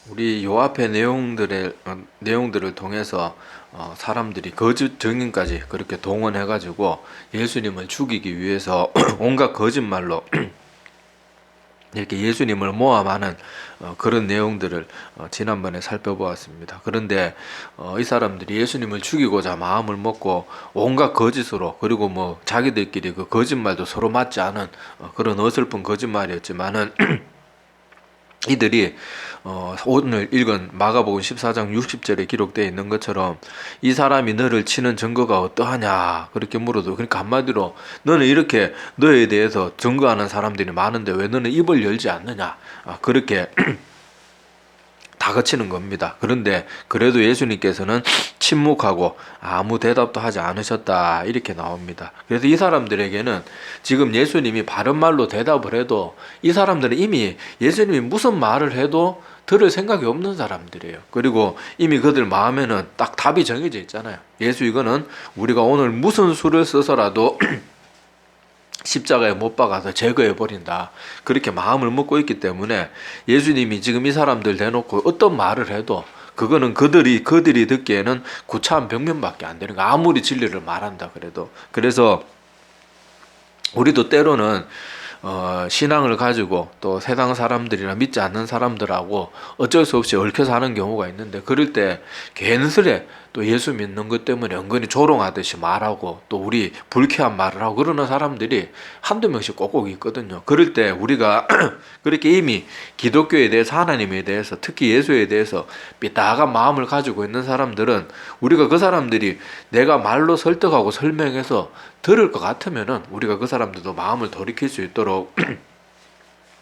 우리 요 앞에 내용들을 통해서 사람들이 거짓 증인까지 그렇게 동원해가지고 예수님을 죽이기 위해서 온갖 거짓말로 이렇게 예수님을 모함하는 그런 내용들을 지난번에 살펴보았습니다. 그런데 이 사람들이 예수님을 죽이고자 마음을 먹고 온갖 거짓으로, 그리고 뭐 자기들끼리 그 거짓말도 서로 맞지 않은 그런 어설픈 거짓말이었지만은 이들이 오늘 읽은 마가복음 14장 60절에 기록되어 있는 것처럼 이 사람이 너를 치는 증거가 어떠하냐 그렇게 물어도, 그러니까 한마디로 너는 이렇게 너에 대해서 증거하는 사람들이 많은데 왜 너는 입을 열지 않느냐, 그렇게 다그치는 겁니다. 그런데 그래도 예수님께서는 침묵하고 아무 대답도 하지 않으셨다 이렇게 나옵니다. 그래서 이 사람들에게는 지금 예수님이 바른 말로 대답을 해도 이 사람들은 이미 예수님이 무슨 말을 해도 들을 생각이 없는 사람들이에요. 그리고 이미 그들 마음에는 딱 답이 정해져 있잖아요. 예수, 이거는 우리가 오늘 무슨 수를 써서라도 십자가에 못 박아서 제거해버린다, 그렇게 마음을 먹고 있기 때문에 예수님이 지금 이 사람들 대놓고 어떤 말을 해도 그거는 그들이 듣기에는 구차한 벽면밖에 안 되는 거야, 아무리 진리를 말한다 그래도. 그래서 우리도 때로는 신앙을 가지고 또 세상 사람들이나 믿지 않는 사람들하고 어쩔 수 없이 얽혀 사는 경우가 있는데, 그럴 때 괜스레 또 예수 믿는 것 때문에 은근히 조롱하듯이 말하고 또 우리 불쾌한 말을 하고 그러는 사람들이 한두 명씩 꼭꼭 있거든요. 그럴 때 우리가 그렇게 이미 기독교에 대해서, 하나님에 대해서, 특히 예수에 대해서 삐딱한 마음을 가지고 있는 사람들은 우리가 그 사람들이 내가 말로 설득하고 설명해서 들을 것 같으면은 우리가 그 사람들도 마음을 돌이킬 수 있도록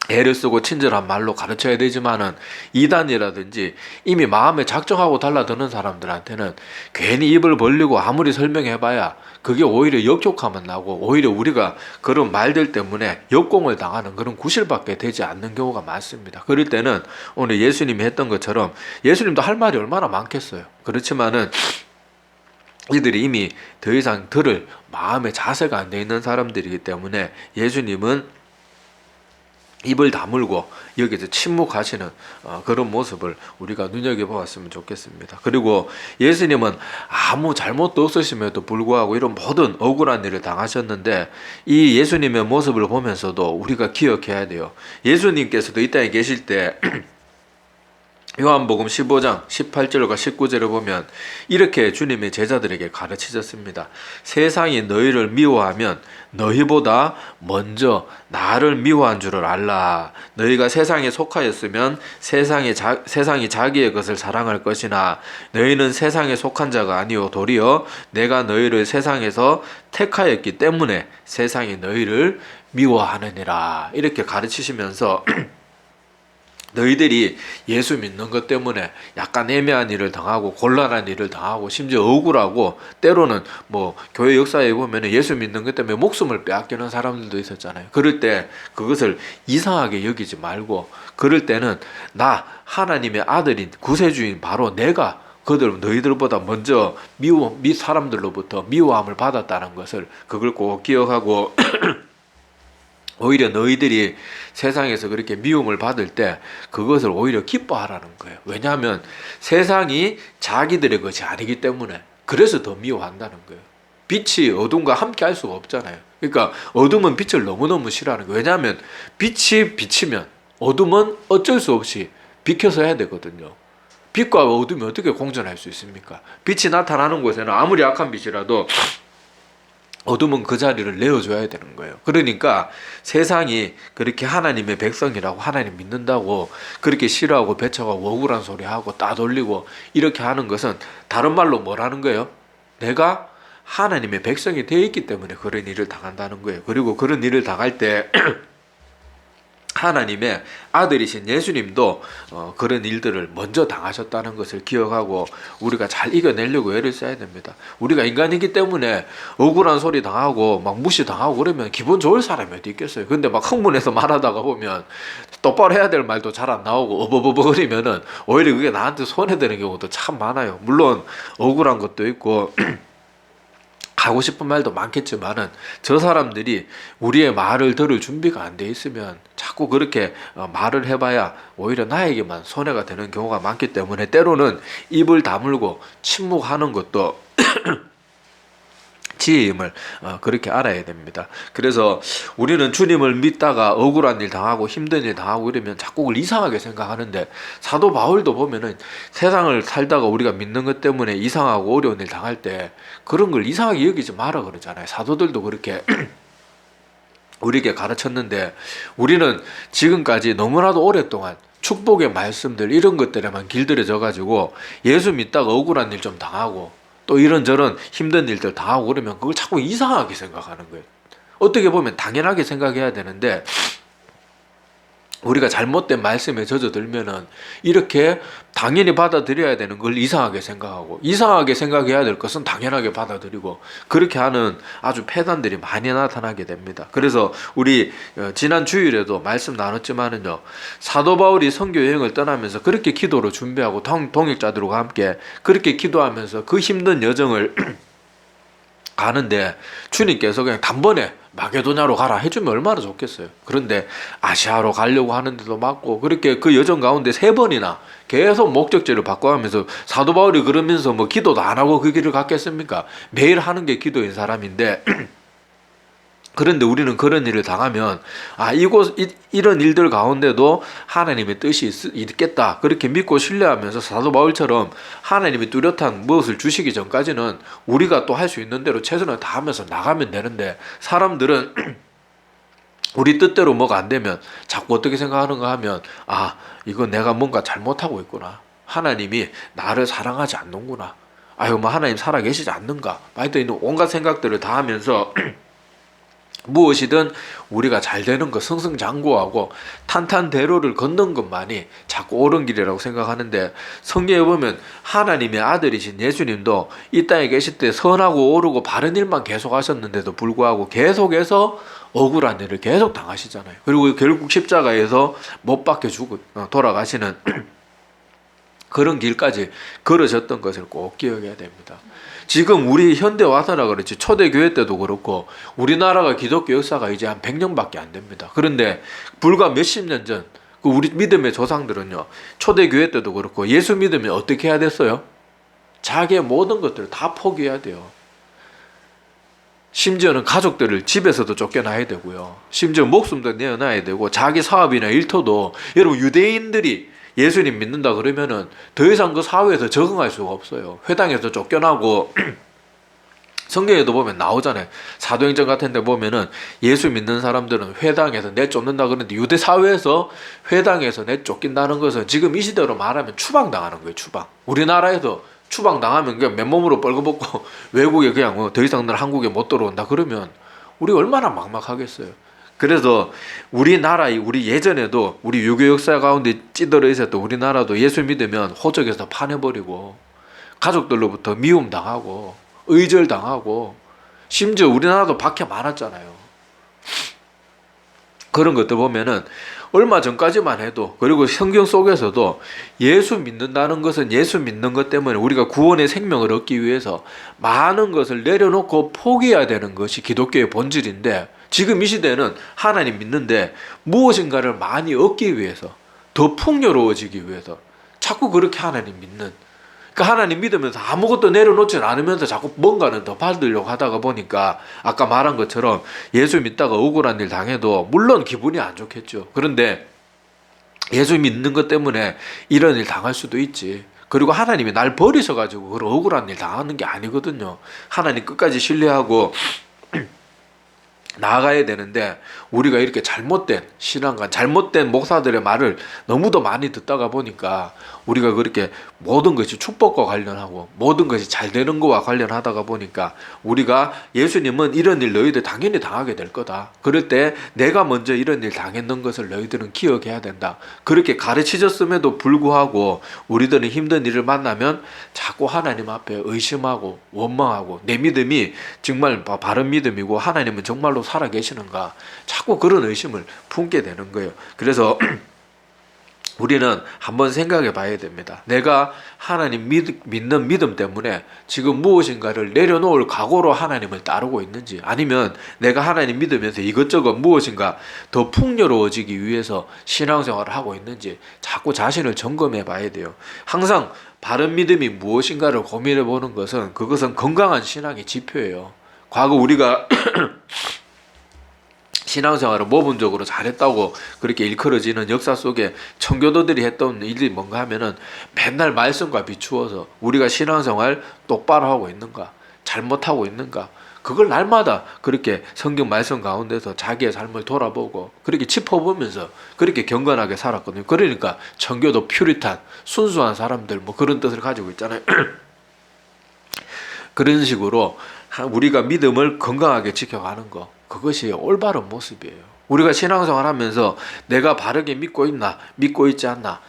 애를 쓰고 친절한 말로 가르쳐야 되지만은, 이단이라든지 이미 마음에 작정하고 달라드는 사람들한테는 괜히 입을 벌리고 아무리 설명해봐야 그게 오히려 역효과만 나고 오히려 우리가 그런 말들 때문에 역공을 당하는 그런 구실밖에 되지 않는 경우가 많습니다. 그럴 때는 오늘 예수님이 했던 것처럼, 예수님도 할 말이 얼마나 많겠어요. 그렇지만은 이들이 이미 더 이상 들을 마음의 자세가 안 돼 있는 사람들이기 때문에 예수님은 입을 다물고 여기서 침묵하시는 그런 모습을 우리가 눈여겨보았으면 좋겠습니다. 그리고 예수님은 아무 잘못도 없으심에도 불구하고 이런 모든 억울한 일을 당하셨는데, 이 예수님의 모습을 보면서도 우리가 기억해야 돼요. 예수님께서도 이 땅에 계실 때 요한복음 15장 18절과 19절을 보면 이렇게 주님의 제자들에게 가르치셨습니다. 세상이 너희를 미워하면 너희보다 먼저 나를 미워한 줄을 알라. 너희가 세상에 속하였으면 세상이 자기의 것을 사랑할 것이나 너희는 세상에 속한 자가 아니오 도리어 내가 너희를 세상에서 택하였기 때문에 세상이 너희를 미워하느니라. 이렇게 가르치시면서 너희들이 예수 믿는 것 때문에 약간 애매한 일을 당하고 곤란한 일을 당하고 심지어 억울하고, 때로는 뭐 교회 역사에 보면 예수 믿는 것 때문에 목숨을 빼앗기는 사람들도 있었잖아요. 그럴 때 그것을 이상하게 여기지 말고, 그럴 때는 나 하나님의 아들인 구세주인 바로 내가 너희들보다 먼저 사람들로부터 미워함을 받았다는 것을, 그걸 꼭 기억하고 오히려 너희들이 세상에서 그렇게 미움을 받을 때 그것을 오히려 기뻐하라는 거예요. 왜냐하면 세상이 자기들의 것이 아니기 때문에, 그래서 더 미워한다는 거예요. 빛이 어둠과 함께 할 수가 없잖아요. 그러니까 어둠은 빛을 너무너무 싫어하는 거예요. 왜냐하면 빛이 비치면 어둠은 어쩔 수 없이 비켜서 해야 되거든요. 빛과 어둠이 어떻게 공존할 수 있습니까? 빛이 나타나는 곳에는 아무리 약한 빛이라도 어둠은 그 자리를 내어줘야 되는 거예요. 그러니까 세상이 그렇게 하나님의 백성이라고, 하나님 믿는다고 그렇게 싫어하고 배척하고 억울한 소리하고 따돌리고 이렇게 하는 것은 다른 말로 뭐라는 거예요? 내가 하나님의 백성이 되어 있기 때문에 그런 일을 당한다는 거예요. 그리고 그런 일을 당할 때 하나님의 아들이신 예수님도 그런 일들을 먼저 당하셨다는 것을 기억하고 우리가 잘 이겨내려고 애를 써야 됩니다. 우리가 인간이기 때문에 억울한 소리 당하고 막 무시당하고 그러면 기분 좋을 사람이 어디 있겠어요. 근데 막 흥분해서 말하다가 보면 똑바로 해야 될 말도 잘 안 나오고 어버버버거리면은 오히려 그게 나한테 손해되는 경우도 참 많아요. 물론 억울한 것도 있고 하고 싶은 말도 많겠지만은 저 사람들이 우리의 말을 들을 준비가 안 돼 있으면 자꾸 그렇게 말을 해봐야 오히려 나에게만 손해가 되는 경우가 많기 때문에 때로는 입을 다물고 침묵하는 것도 지혜임을 그렇게 알아야 됩니다. 그래서 우리는 주님을 믿다가 억울한 일 당하고 힘든 일 당하고 이러면 자꾸 그걸 이상하게 생각하는데, 사도 바울도 보면은 세상을 살다가 우리가 믿는 것 때문에 이상하고 어려운 일 당할 때 그런 걸 이상하게 여기지 마라 그러잖아요. 사도들도 그렇게 우리에게 가르쳤는데, 우리는 지금까지 너무나도 오랫동안 축복의 말씀들 이런 것들에만 길들여져 가지고 예수 믿다가 억울한 일 좀 당하고 또 이런저런 힘든 일들 당하고 그러면 그걸 자꾸 이상하게 생각하는 거예요. 어떻게 보면 당연하게 생각해야 되는데 우리가 잘못된 말씀에 젖어들면은 이렇게 당연히 받아들여야 되는 걸 이상하게 생각하고, 이상하게 생각해야 될 것은 당연하게 받아들이고, 그렇게 하는 아주 폐단들이 많이 나타나게 됩니다. 그래서 우리 지난 주일에도 말씀 나눴지만은요, 사도 바울이 선교 여행을 떠나면서 그렇게 기도로 준비하고 동역자들과 함께 그렇게 기도하면서 그 힘든 여정을 가는데 주님께서 그냥 단번에 마게도냐로 가라 해주면 얼마나 좋겠어요. 그런데 아시아로 가려고 하는데도 맞고, 그렇게 그 여정 가운데 3번이나 계속 목적지를 바꿔가면서 사도 바울이 그러면서 뭐 기도도 안 하고 그 길을 갔겠습니까? 매일 하는 게 기도인 사람인데 그런데 우리는 그런 일을 당하면 이런 일들 가운데도 하나님의 뜻이 있겠다 그렇게 믿고 신뢰하면서 사도 바울처럼 하나님이 뚜렷한 무엇을 주시기 전까지는 우리가 또 할 수 있는 대로 최선을 다하면서 나가면 되는데, 사람들은 우리 뜻대로 뭐가 안 되면 자꾸 어떻게 생각하는가 하면 이거 내가 뭔가 잘못하고 있구나, 하나님이 나를 사랑하지 않는구나, 뭐 하나님 살아계시지 않는가, 말도 있는 온갖 생각들을 다 하면서 무엇이든 우리가 잘 되는 것, 승승장구하고 탄탄대로를 걷는 것만이 자꾸 옳은 길이라고 생각하는데, 성경에 보면 하나님의 아들이신 예수님도 이 땅에 계실 때 선하고 옳고 바른 일만 계속 하셨는데도 불구하고 계속해서 억울한 일을 계속 당하시잖아요. 그리고 결국 십자가에서 못 박혀 돌아가시는 그런 길까지 걸으셨던 것을 꼭 기억해야 됩니다. 지금 우리 현대 와서나 그렇지 초대교회 때도 그렇고 우리나라가 기독교 역사가 이제 한 100년밖에 안 됩니다. 그런데 불과 몇십 년 전 우리 믿음의 조상들은요, 초대교회 때도 그렇고 예수 믿으면 어떻게 해야 됐어요? 자기의 모든 것들을 다 포기해야 돼요. 심지어는 가족들을 집에서도 쫓겨나야 되고요, 심지어 목숨도 내어놔야 되고, 자기 사업이나 일터도, 여러분 유대인들이 예수님 믿는다 그러면은 더 이상 그 사회에서 적응할 수가 없어요. 회당에서 쫓겨나고 성경에도 보면 나오잖아요. 사도행전 같은 데 보면은 예수 믿는 사람들은 회당에서 내쫓는다 그러는데, 유대 사회에서 회당에서 내쫓긴다는 것은 지금 이 시대로 말하면 추방당하는 거예요. 추방. 우리나라에서 추방당하면 그냥 맨몸으로 뻘거벗고 외국에 그냥 더 이상 날 한국에 못 들어온다 그러면 우리 얼마나 막막하겠어요. 그래서 우리나라, 우리 예전에도 우리 유교 역사 가운데 찌들어 있었던 우리나라도 예수 믿으면 호적에서 파내버리고 가족들로부터 미움당하고 의절당하고, 심지어 우리나라도 박해 많았잖아요. 그런 것들 보면은 얼마 전까지만 해도, 그리고 성경 속에서도 예수 믿는다는 것은 예수 믿는 것 때문에 우리가 구원의 생명을 얻기 위해서 많은 것을 내려놓고 포기해야 되는 것이 기독교의 본질인데, 지금 이 시대는 하나님 믿는데 무엇인가를 많이 얻기 위해서, 더 풍요로워지기 위해서 자꾸 그렇게 하나님 믿는, 그러니까 하나님 믿으면서 아무것도 내려놓지 않으면서 자꾸 뭔가는 더 받으려고 하다가 보니까 아까 말한 것처럼 예수 믿다가 억울한 일 당해도 물론 기분이 안 좋겠죠. 그런데 예수 믿는 것 때문에 이런 일 당할 수도 있지. 그리고 하나님이 날 버리셔가지고 그런 억울한 일 당하는 게 아니거든요. 하나님 끝까지 신뢰하고 나아가야 되는데, 우리가 이렇게 잘못된 신앙관, 잘못된 목사들의 말을 너무도 많이 듣다가 보니까 우리가 그렇게 모든 것이 축복과 관련하고 모든 것이 잘 되는 거와 관련하다가 보니까 우리가 예수님은 이런 일 너희들 당연히 당하게 될 거다, 그럴 때 내가 먼저 이런 일 당했는 것을 너희들은 기억해야 된다, 그렇게 가르치셨음에도 불구하고 우리들은 힘든 일을 만나면 자꾸 하나님 앞에 의심하고 원망하고, 내 믿음이 정말 바른 믿음이고 하나님은 정말로 살아계시는가, 자꾸 그런 의심을 품게 되는 거예요. 그래서 우리는 한번 생각해 봐야 됩니다. 내가 하나님 믿는 믿음 때문에 지금 무엇인가를 내려놓을 각오로 하나님을 따르고 있는지, 아니면 내가 하나님 믿으면서 이것저것 무엇인가 더 풍요로워지기 위해서 신앙생활을 하고 있는지 자꾸 자신을 점검해 봐야 돼요. 항상 바른 믿음이 무엇인가를 고민해 보는 것은, 그것은 건강한 신앙의 지표예요. 과거 우리가 신앙생활을 모범적으로 잘했다고 그렇게 일컬어지는 역사 속에 청교도들이 했던 일이 뭔가 하면은 맨날 말씀과 비추어서 우리가 신앙생활 똑바로 하고 있는가, 잘못하고 있는가, 그걸 날마다 그렇게 성경 말씀 가운데서 자기의 삶을 돌아보고 그렇게 짚어보면서 그렇게 경건하게 살았거든요. 그러니까 청교도 퓨리탄, 순수한 사람들 뭐 그런 뜻을 가지고 있잖아요. 그런 식으로 우리가 믿음을 건강하게 지켜가는 거, 그것이 올바른 모습이에요. 우리가 신앙생활 하면서 내가 바르게 믿고 있나, 믿고 있지 않나,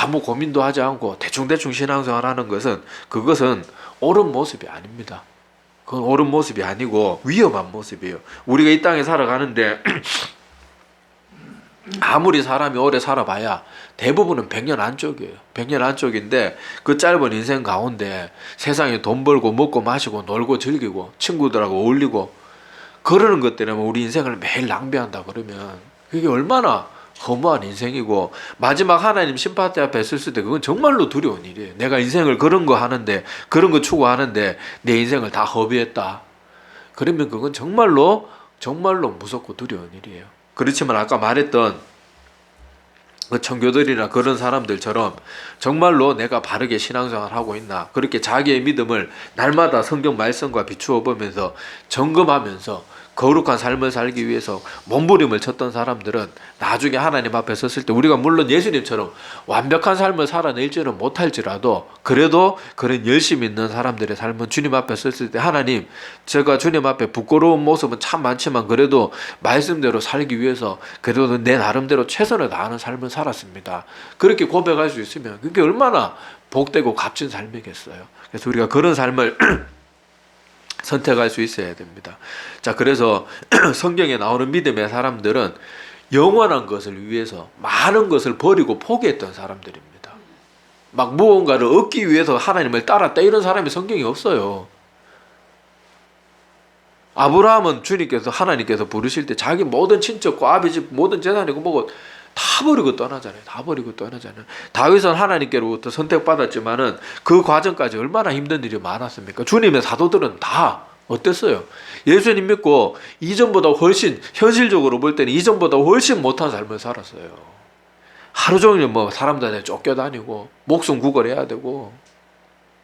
아무 고민도 하지 않고 대충대충 신앙생활 하는 것은, 그것은 옳은 모습이 아닙니다. 그건 옳은 모습이 아니고 위험한 모습이에요. 우리가 이 땅에 살아가는데 아무리 사람이 오래 살아봐야 대부분은 100년 안쪽이에요. 100년 안쪽인데 그 짧은 인생 가운데 세상에 돈 벌고 먹고 마시고 놀고 즐기고 친구들하고 어울리고 그러는 것 때문에 우리 인생을 매일 낭비한다 그러면 그게 얼마나 허무한 인생이고, 마지막 하나님 심판대 앞에 섰을 때 그건 정말로 두려운 일이에요. 내가 인생을 그런 거 하는데, 그런 거 추구하는데 내 인생을 다 허비했다. 그러면 그건 정말로 무섭고 두려운 일이에요. 그렇지만 아까 말했던 그 청교들이나 그런 사람들처럼 정말로 내가 바르게 신앙생활을 하고 있나, 그렇게 자기의 믿음을 날마다 성경 말씀과 비추어 보면서 점검하면서 거룩한 삶을 살기 위해서 몸부림을 쳤던 사람들은 나중에 하나님 앞에 섰을 때, 우리가 물론 예수님처럼 완벽한 삶을 살아낼지는 못할지라도 그래도 그런 열심히 있는 사람들의 삶은 주님 앞에 섰을 때, 하나님, 제가 주님 앞에 부끄러운 모습은 참 많지만 그래도 말씀대로 살기 위해서 그래도 내 나름대로 최선을 다하는 삶을 살았습니다, 그렇게 고백할 수 있으면 그게 얼마나 복되고 값진 삶이겠어요. 그래서 우리가 그런 삶을 선택할 수 있어야 됩니다. 자, 그래서 성경에 나오는 믿음의 사람들은 영원한 것을 위해서 많은 것을 버리고 포기했던 사람들입니다. 막 무언가를 얻기 위해서 하나님을 따랐다 이런 사람이 성경에 없어요. 아브라함은 하나님께서 부르실 때 자기 모든 친척과 아비집 모든 재산이고 뭐고 다 버리고 떠나잖아요. 다 버리고 떠나잖아요. 다윗은 하나님께로부터 선택받았지만은 그 과정까지 얼마나 힘든 일이 많았습니까? 주님의 사도들은 다 어땠어요? 예수님 믿고 이전보다 훨씬, 현실적으로 볼 때는 이전보다 훨씬 못한 삶을 살았어요. 하루 종일 뭐 사람들한테 쫓겨다니고 목숨 구걸해야 되고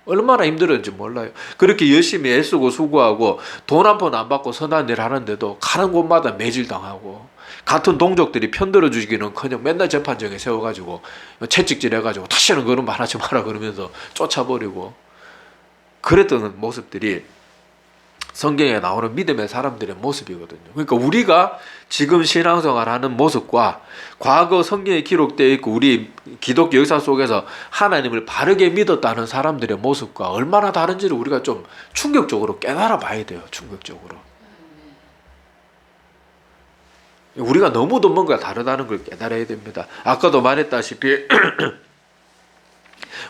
얼마나 힘들었는지 몰라요. 그렇게 열심히 애쓰고 수고하고 돈 한 푼 안 받고 선한 일 하는데도 가는 곳마다 매질당하고, 같은 동족들이 편들어 주기는커녕 맨날 재판정에 세워가지고 채찍질 해가지고 다시는 그런 말 하지 마라 그러면서 쫓아버리고, 그랬던 모습들이 성경에 나오는 믿음의 사람들의 모습이거든요. 그러니까 우리가 지금 신앙생활하는 모습과 과거 성경에 기록되어 있고 우리 기독교 역사 속에서 하나님을 바르게 믿었다는 사람들의 모습과 얼마나 다른지를 우리가 좀 충격적으로 깨달아 봐야 돼요. 충격적으로. 우리가 너무도 뭔가 다르다는 걸 깨달아야 됩니다. 아까도 말했다시피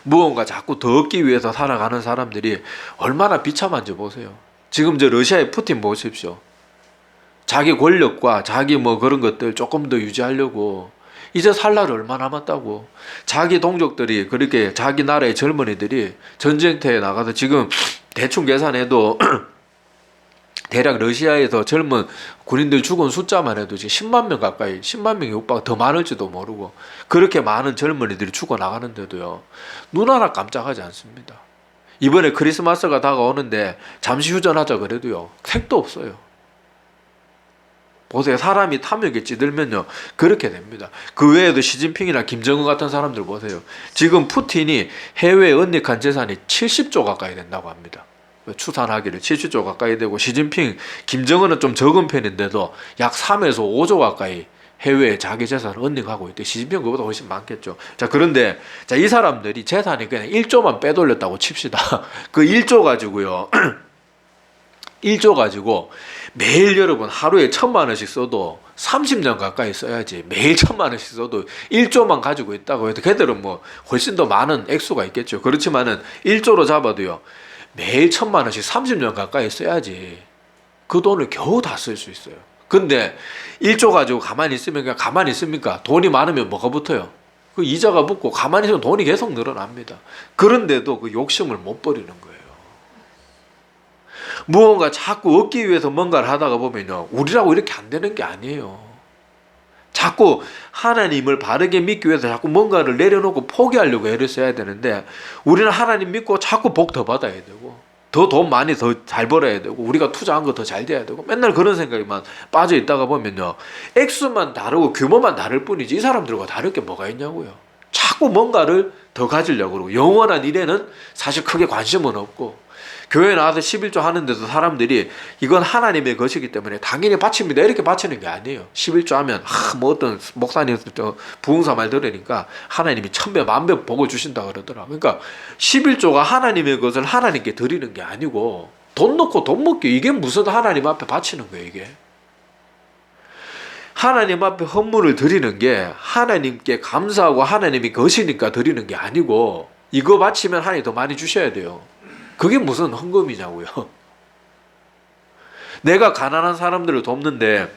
무언가 자꾸 더 얻기 위해서 살아가는 사람들이 얼마나 비참한지 보세요. 지금 저 러시아의 푸틴 보십시오. 자기 권력과 자기 뭐 그런 것들 조금 더 유지하려고 이제 살 날이 얼마 남았다고. 자기 동족들이 그렇게 자기 나라의 젊은이들이 전쟁터에 나가서 지금 대충 계산해도 대략 러시아에서 젊은 군인들 죽은 숫자만 해도 지금 10만 명 가까이, 10만 명이 육박 더 많을지도 모르고 그렇게 많은 젊은이들이 죽어나가는데도요, 눈 하나 깜짝하지 않습니다. 이번에 크리스마스가 다가오는데 잠시 휴전하자 그래도요, 택도 없어요. 보세요. 사람이 탐욕에 찌들면요 그렇게 됩니다. 그 외에도 시진핑이나 김정은 같은 사람들 보세요. 지금 푸틴이 해외에 은닉한 재산이 70조 가까이 된다고 합니다. 추산하기를 70조 가까이 되고, 시진핑, 김정은은 좀 적은 편인데도 약 3에서 5조 가까이 해외에 자기 재산을 은닉하고 있대. 시진핑 그보다 훨씬 많겠죠. 자, 그런데 자, 이 사람들이 재산이 그냥 1조만 빼돌렸다고 칩시다. 그 1조 가지고요 1조 가지고 매일 여러분 하루에 1,000만 원씩 써도 30년 가까이 써야지. 매일 1,000만 원씩 써도 1조만 가지고 있다고 해도 걔들은 뭐 훨씬 더 많은 액수가 있겠죠. 그렇지만은 1조로 잡아도요. 매일 1,000만 원씩 30년 가까이 써야지. 그 돈을 겨우 다 쓸 수 있어요. 근데 1조 가지고 가만히 있으면 그냥 가만히 있습니까? 돈이 많으면 뭐가 붙어요? 그 이자가 붙고 가만히 있으면 돈이 계속 늘어납니다. 그런데도 그 욕심을 못 버리는 거예요. 무언가 자꾸 얻기 위해서 뭔가를 하다가 보면요. 우리라고 이렇게 안 되는 게 아니에요. 자꾸 하나님을 바르게 믿기 위해서 자꾸 뭔가를 내려놓고 포기하려고 애를 써야 되는데 우리는 하나님 믿고 자꾸 복 더 받아야 되고 더 돈 많이 더 잘 벌어야 되고 우리가 투자한 거 더 잘 돼야 되고 맨날 그런 생각에만 빠져 있다가 보면요. 액수만 다르고 규모만 다를 뿐이지 이 사람들과 다를 게 뭐가 있냐고요. 자꾸 뭔가를 더 가지려고 그러고 영원한 일에는 사실 크게 관심은 없고 교회 나와서 11조 하는데도 사람들이 이건 하나님의 것이기 때문에 당연히 바칩니다 이렇게 바치는 게 아니에요. 11조 하면 뭐 어떤 목사님 부흥사 말 들으니까 하나님이 1000배 만배 복을 주신다 그러더라. 그러니까 11조가 하나님의 것을 하나님께 드리는 게 아니고 돈 넣고 돈 먹기 이게 무슨 하나님 앞에 바치는 거예요. 이게 하나님 앞에 헌물을 드리는 게 하나님께 감사하고 하나님이 것이니까 드리는 게 아니고 이거 바치면 하나님 더 많이 주셔야 돼요. 그게 무슨 헌금이냐고요. 내가 가난한 사람들을 돕는데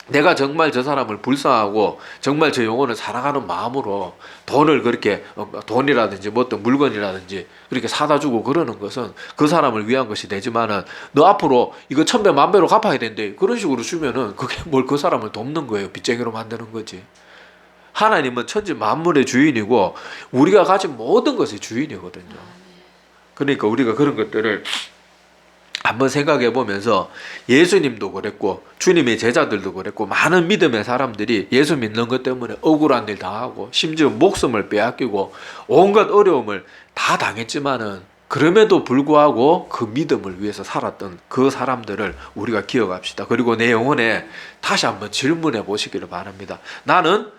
내가 정말 저 사람을 불쌍하고 정말 저 영혼을 사랑하는 마음으로 돈을 그렇게 돈이라든지 뭐 어떤 물건이라든지 그렇게 사다 주고 그러는 것은 그 사람을 위한 것이 되지만은 너 앞으로 이거 1000배 만배로 갚아야 된대 그런 식으로 주면은 그게 뭘 그 사람을 돕는 거예요. 빚쟁이로 만드는 거지. 하나님은 천지 만물의 주인이고 우리가 가진 모든 것의 주인이거든요. 그러니까 우리가 그런 것들을 한번 생각해 보면서 예수님도 그랬고 주님의 제자들도 그랬고 많은 믿음의 사람들이 예수 믿는 것 때문에 억울한 일 당하고 심지어 목숨을 빼앗기고 온갖 어려움을 다 당했지만은 그럼에도 불구하고 그 믿음을 위해서 살았던 그 사람들을 우리가 기억합시다. 그리고 내 영혼에 다시 한번 질문해 보시기를 바랍니다. 나는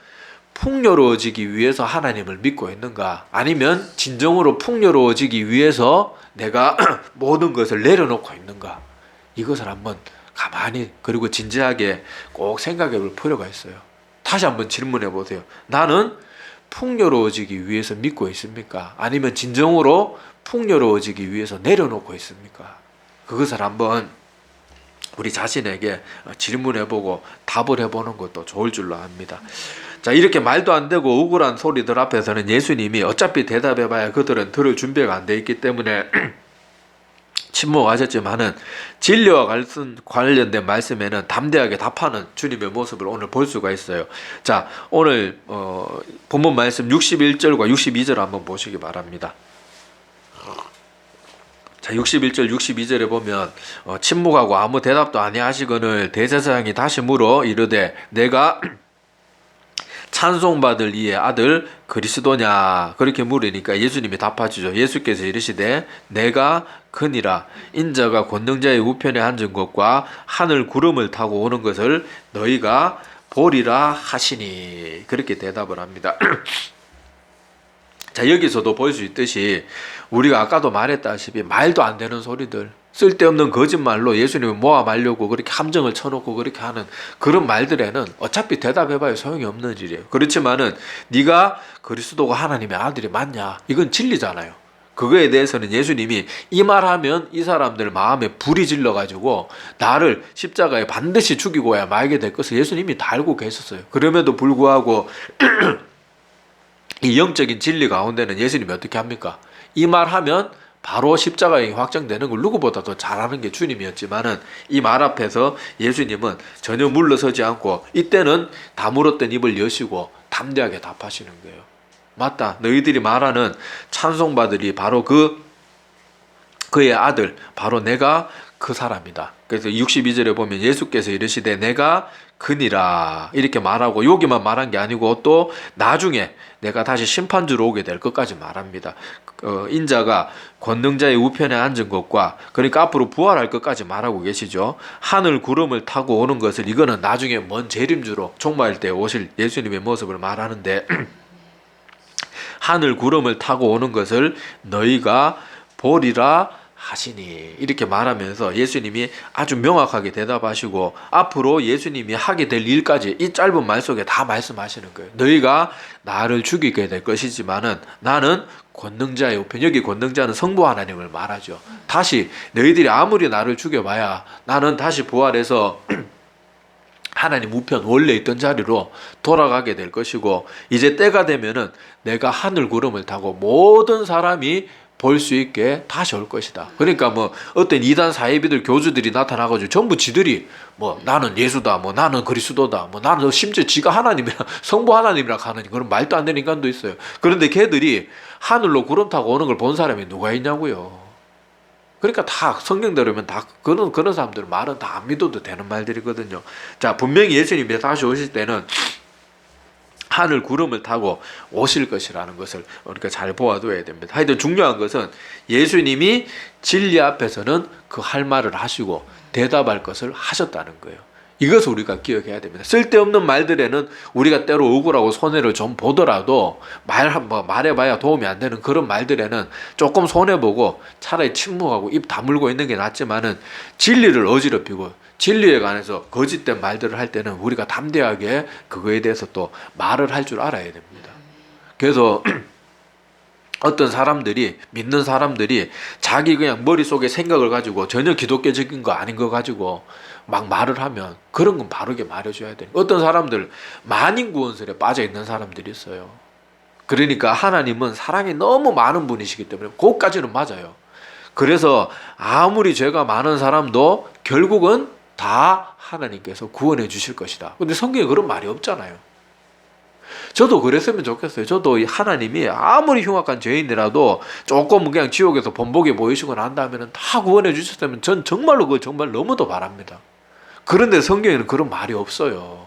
풍요로워지기 위해서 하나님을 믿고 있는가? 아니면 진정으로 풍요로워지기 위해서 내가 모든 것을 내려놓고 있는가? 이것을 한번 가만히 그리고 진지하게 꼭 생각해 볼 필요가 있어요. 다시 한번 질문해 보세요. 나는 풍요로워지기 위해서 믿고 있습니까? 아니면 진정으로 풍요로워지기 위해서 내려놓고 있습니까? 그것을 한번 우리 자신에게 질문해보고 답을 해보는 것도 좋을 줄로 압니다. 자, 이렇게 말도 안 되고 억울한 소리들 앞에서는 예수님이 어차피 대답해봐야 그들은 들을 준비가 안 돼 있기 때문에 침묵하셨지만은 진리와 관련된 말씀에는 담대하게 답하는 주님의 모습을 오늘 볼 수가 있어요. 자, 오늘 본문 말씀 61절과 62절 한번 보시기 바랍니다. 자, 61절 62절에 보면 침묵하고 아무 대답도 아니하시거늘 대제사장이 다시 물어 이르되 내가 찬송받을 이의 아들 그리스도냐 그렇게 물으니까 예수님이 답하시죠. 예수께서 이르시되 내가 그니라 인자가 권능자의 우편에 앉은 것과 하늘 구름을 타고 오는 것을 너희가 보리라 하시니 그렇게 대답을 합니다. 자, 여기서도 볼 수 있듯이 우리가 아까도 말했다시피 말도 안 되는 소리들 쓸데없는 거짓말로 예수님을 모아 말려고 그렇게 함정을 쳐놓고 그렇게 하는 그런 말들에는 어차피 대답해봐야 소용이 없는 일이에요. 그렇지만은 네가 그리스도가 하나님의 아들이 맞냐? 이건 진리잖아요. 그거에 대해서는 예수님이 이 말하면 이 사람들 마음에 불이 질러가지고 나를 십자가에 반드시 죽이고야 말게 될 것을 예수님이 다 알고 계셨어요. 그럼에도 불구하고 이 영적인 진리 가운데는 예수님이 어떻게 합니까? 이 말하면 바로 십자가에 확정되는 걸 누구보다 더 잘하는 게 주님이었지만은 이 말 앞에서 예수님은 전혀 물러서지 않고 이때는 다물었던 입을 여시고 담대하게 답하시는 거예요. 맞다. 너희들이 말하는 찬송받으리 바로 그의 아들 바로 내가 그 사람이다. 그래서 62절에 보면 예수께서 이르시되 내가 그니라 이렇게 말하고 여기만 말한 게 아니고 또 나중에 내가 다시 심판주로 오게 될 것까지 말합니다. 인자가 권능자의 우편에 앉은 것과 그러니까 앞으로 부활할 것까지 말하고 계시죠. 하늘 구름을 타고 오는 것을 이거는 나중에 먼 재림주로 종말일 때 오실 예수님의 모습을 말하는데 하늘 구름을 타고 오는 것을 너희가 보리라 하시니 이렇게 말하면서 예수님이 아주 명확하게 대답하시고 앞으로 예수님이 하게 될 일까지 이 짧은 말 속에 다 말씀하시는 거예요. 너희가 나를 죽이게 될 것이지만은 나는 권능자의 우편, 여기 권능자는 성부 하나님을 말하죠. 다시 너희들이 아무리 나를 죽여봐야 나는 다시 부활해서 하나님 우편 원래 있던 자리로 돌아가게 될 것이고 이제 때가 되면은 내가 하늘 구름을 타고 모든 사람이 볼 수 있게 다시 올 것이다. 그러니까 뭐 어떤 이단 사이비들 교주들이 나타나가지고 전부 지들이 뭐 나는 예수다, 뭐 나는 그리스도다, 뭐 나는 심지어 지가 하나님이라 성부 하나님이라 하는 그런 말도 안 되는 인간도 있어요. 그런데 걔들이 하늘로 구름 타고 오는 걸 본 사람이 누가 있냐고요. 그러니까 다 성경대로면 다 그런 사람들 말은 다 안 믿어도 되는 말들이거든요. 자, 분명히 예수님이 다시 오실 때는 하늘 구름을 타고 오실 것이라는 것을 우리가 잘 보아둬야 됩니다. 하여튼 중요한 것은 예수님이 진리 앞에서는 그 할 말을 하시고 대답할 것을 하셨다는 거예요. 이것을 우리가 기억해야 됩니다. 쓸데없는 말들에는 우리가 때로 억울하고 손해를 좀 보더라도 말해봐야 도움이 안 되는 그런 말들에는 조금 손해보고 차라리 침묵하고 입 다물고 있는 게 낫지만은 진리를 어지럽히고 진리에 관해서 거짓된 말들을 할 때는 우리가 담대하게 그거에 대해서 또 말을 할 줄 알아야 됩니다. 그래서 어떤 사람들이 믿는 사람들이 자기 그냥 머릿속에 생각을 가지고 전혀 기독교적인 거 아닌 거 가지고 막 말을 하면 그런 건 바르게 말해줘야 돼요. 어떤 사람들 만인구원설에 빠져 있는 사람들이 있어요. 그러니까 하나님은 사랑이 너무 많은 분이시기 때문에 그것까지는 맞아요. 그래서 아무리 죄가 많은 사람도 결국은 다 하나님께서 구원해 주실 것이다. 근데 성경에 그런 말이 없잖아요. 저도 그랬으면 좋겠어요. 저도 하나님이 아무리 흉악한 죄인이라도 조금 그냥 지옥에서 번복해 보이시고 난 다음에는 다 구원해 주셨다면 전 정말로 그거 정말 너무도 바랍니다. 그런데 성경에는 그런 말이 없어요.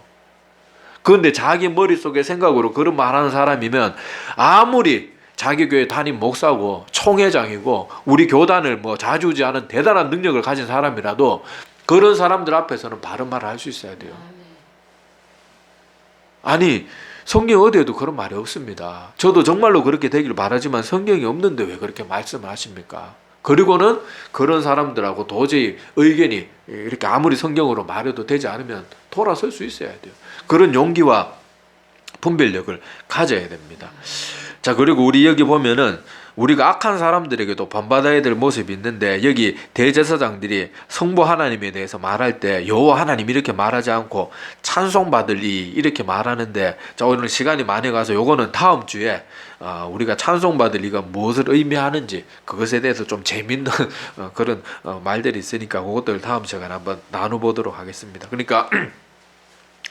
그런데 자기 머릿속에 생각으로 그런 말하는 사람이면 아무리 자기 교회 담임 목사고 총회장이고 우리 교단을 뭐 좌지우지하는 대단한 능력을 가진 사람이라도 그런 사람들 앞에서는 바른 말을 할 수 있어야 돼요. 아니 성경 어디에도 그런 말이 없습니다. 저도 정말로 그렇게 되기를 바라지만 성경이 없는데 왜 그렇게 말씀을 하십니까? 그리고는 그런 사람들하고 도저히 의견이 이렇게 아무리 성경으로 말해도 되지 않으면 돌아설 수 있어야 돼요. 그런 용기와 분별력을 가져야 됩니다. 자, 그리고 우리 여기 보면은 우리가 악한 사람들에게도 본받아야 될 모습이 있는데 여기 대제사장들이 성부 하나님에 대해서 말할 때 여호와 하나님 이렇게 말하지 않고 찬송받을 이 이렇게 말하는데 자, 오늘 시간이 많이 가서 요거는 다음 주에 우리가 찬송받을 이가 무엇을 의미하는지 그것에 대해서 좀 재밌는 그런 말들이 있으니까 그것들 다음 시간에 한번 나눠보도록 하겠습니다. 그러니까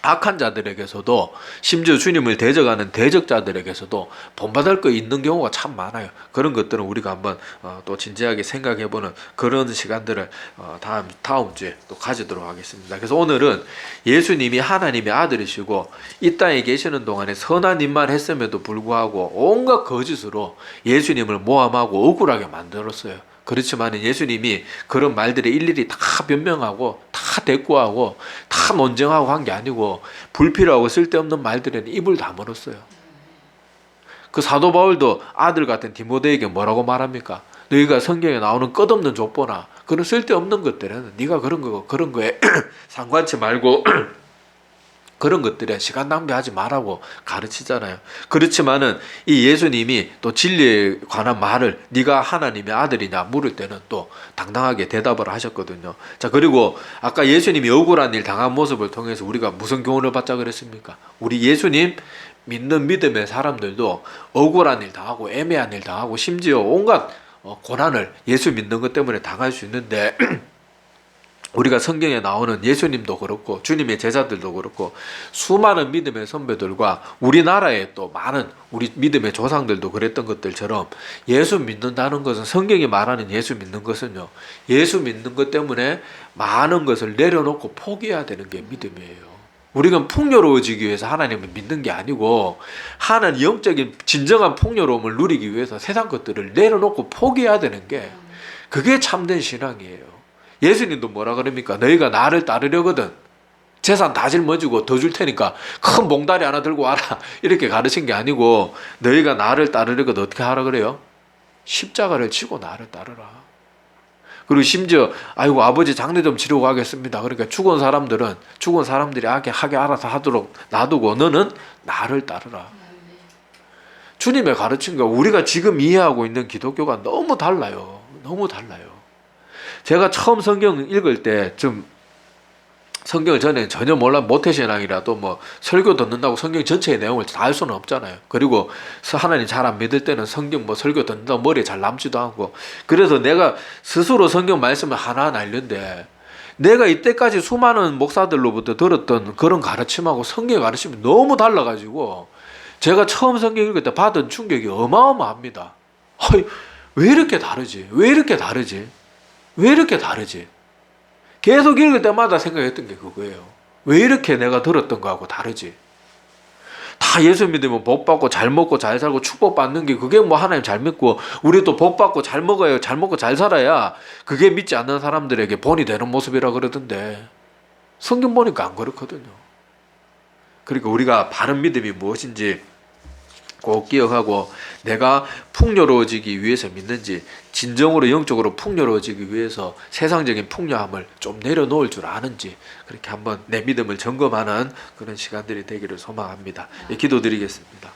악한 자들에게서도 심지어 주님을 대적하는 대적자들에게서도 본받을 거 있는 경우가 참 많아요. 그런 것들은 우리가 한번 또 진지하게 생각해보는 그런 시간들을 다음 주에 또 가지도록 하겠습니다. 그래서 오늘은 예수님이 하나님의 아들이시고 이 땅에 계시는 동안에 선한 일만 했음에도 불구하고 온갖 거짓으로 예수님을 모함하고 억울하게 만들었어요. 그렇지만 예수님이 그런 말들에 일일이 다 변명하고 다 대꾸하고 다 논쟁하고 한 게 아니고 불필요하고 쓸데없는 말들에는 입을 다물었어요. 그 사도 바울도 아들 같은 디모데에게 뭐라고 말합니까? 너희가 성경에 나오는 끝없는 족보나 그런 쓸데없는 것들은 네가 그런 거에 상관치 말고 그런 것들에 시간 낭비하지 말라고 가르치잖아요. 그렇지만은 이 예수님이 또 진리에 관한 말을 네가 하나님의 아들이냐 물을 때는 또 당당하게 대답을 하셨거든요. 자, 그리고 아까 예수님이 억울한 일 당한 모습을 통해서 우리가 무슨 교훈을 받자 그랬습니까? 우리 예수님 믿는 믿음의 사람들도 억울한 일 당하고 애매한 일 당하고 심지어 온갖 고난을 예수 믿는 것 때문에 당할 수 있는데 우리가 성경에 나오는 예수님도 그렇고 주님의 제자들도 그렇고 수많은 믿음의 선배들과 우리나라에 또 많은 우리 믿음의 조상들도 그랬던 것들처럼 예수 믿는다는 것은 성경이 말하는 예수 믿는 것은요, 예수 믿는 것 때문에 많은 것을 내려놓고 포기해야 되는 게 믿음이에요. 우리가 풍요로워지기 위해서 하나님을 믿는 게 아니고 하나님 영적인 진정한 풍요로움을 누리기 위해서 세상 것들을 내려놓고 포기해야 되는 게 그게 참된 신앙이에요. 예수님도 뭐라 그럽니까? 너희가 나를 따르려거든 재산 다 짊어지고 더 줄 테니까 큰 봉다리 하나 들고 와라 이렇게 가르친 게 아니고 너희가 나를 따르려거든 어떻게 하라 그래요? 십자가를 지고 나를 따르라. 그리고 심지어 아이고 아버지 장례 좀 치르고 가겠습니다. 그러니까 죽은 사람들이 하게 알아서 하도록 놔두고 너는 나를 따르라. 주님의 가르침과 우리가 지금 이해하고 있는 기독교가 너무 달라요. 너무 달라요. 제가 처음 성경 읽을 때 좀 성경을 전에 전혀 몰라 모태신앙이라도 뭐 설교 듣는다고 성경 전체의 내용을 다 알 수는 없잖아요. 그리고 하나님 잘 안 믿을 때는 성경 뭐 설교 듣는다고 머리에 잘 남지도 않고, 그래서 내가 스스로 성경 말씀을 하나하나 읽는데 내가 이때까지 수많은 목사들로부터 들었던 그런 가르침하고 성경 가르침이 너무 달라가지고 제가 처음 성경 읽을 때 받은 충격이 어마어마합니다. 왜 이렇게 다르지? 왜 이렇게 다르지? 왜 이렇게 다르지? 계속 읽을 때마다 생각했던 게 그거예요. 왜 이렇게 내가 들었던 거하고 다르지? 다 예수 믿으면 복 받고 잘 먹고 잘 살고 축복 받는 게 그게 뭐 하나님 잘 믿고 우리 또 복 받고 잘 먹어야 잘 먹고 잘 살아야 그게 믿지 않는 사람들에게 본이 되는 모습이라 그러던데 성경 보니까 안 그렇거든요. 그러니까 우리가 바른 믿음이 무엇인지 꼭 기억하고 내가 풍요로워지기 위해서 믿는지, 진정으로 영적으로 풍요로워지기 위해서 세상적인 풍요함을 좀 내려놓을 줄 아는지, 그렇게 한번 내 믿음을 점검하는 그런 시간들이 되기를 소망합니다. 기도드리겠습니다.